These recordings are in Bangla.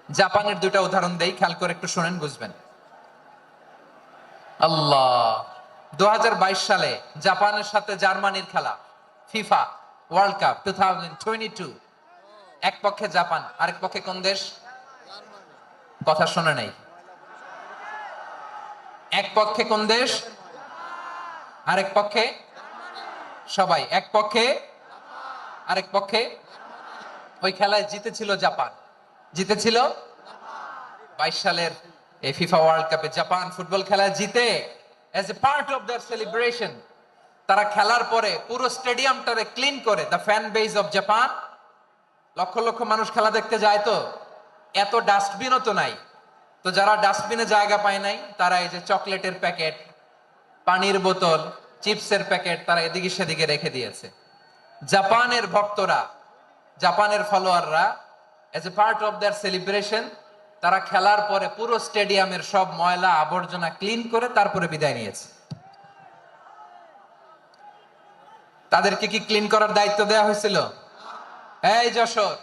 জাপানের দুটা উদাহরণ দেই, খেয়াল করে একটু শুনেন, বুঝবেন। আল্লাহ, 2022 সালে জাপানের সাথে জার্মানির খেলা, ফিফা ওয়ার্ল্ড কাপ 2022। এক পক্ষে জাপান, আরেক পক্ষে কোন দেশ? কথা শোনে নাই। এক পক্ষে কোন দেশ? আরেক পক্ষে? সবাই এক পক্ষে, আরেক পক্ষে। ওই খেলায় জিতেছিল জাপান, জিতেছিল 22 সালের এই ফিফা ওয়ার্ল্ড কাপে জাপান ফুটবল খেলায় জিতে as a part of their celebration তারা খেলার পরে পুরো স্টেডিয়ামটারে ক্লিন করে, the fan base of Japan. Lakh lakh মানুষ খেলা দেখতে যায়, তো এত ডাস্টবিনও তো নাই, তো যারা ডাস্টবিনে জায়গা পায় নাই তারা এই যে চকলেটের প্যাকেট, পানির বোতল, চিপসের প্যাকেট তারা এদিকে সেদিকে রেখে দিয়েছে। জাপানের ভক্তরা, জাপানের ফলোয়াররা as a part of their celebration তারা খেলার পরে পুরো স্টেডিয়ামের সব ময়লা আবর্জনা ক্লিন করে তারপরে বিদায় নিয়েছে। তাদেরকে কি ক্লিন করার দায়িত্ব দেওয়া হয়েছিল? এই যশোর,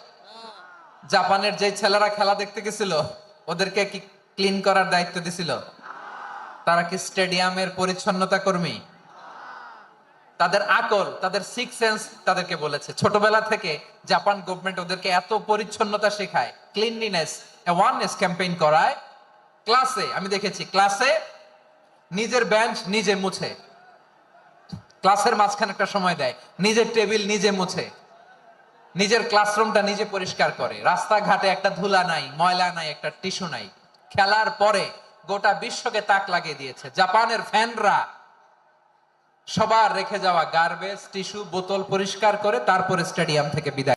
জাপানের যে ছেলেরা খেলা দেখতে গেছিল ওদেরকে কি ক্লিন করার দায়িত্ব দিছিল? তারা কি স্টেডিয়ামের পরিচ্ছন্নতা কর্মী? তাদের আকল, তাদের সিক্স সেন্স তাদেরকে বলেছে ছোটবেলা থেকে জাপান গভর্নমেন্ট ওদেরকে এত পরিচ্ছন্নতা শেখায়, ক্লিনলিনেস অ্যাওয়ারনেস ক্যাম্পেইন করায়। ক্লাসে আমি দেখেছি, ক্লাসে নিজের বেঞ্চ নিজে মুছে, ক্লাসের মাঝখানে একটা সময় দেয়, নিজের টেবিল নিজে মুছে, নিজের ক্লাসরুমটা নিজে পরিষ্কার করে। রাস্তাঘাটে একটা ধুলা নাই, ময়লা নাই, একটা টিস্যু নাই। খেলার পরে গোটা বিশ্বকে তাক লাগিয়ে দিয়েছে। জাপানের ফ্যানরা সবার রেখে যাওয়া গার্বেজ, টিস্যু, বোতল পরিষ্কার করে তারপরে স্টেডিয়াম থেকে বিদায়।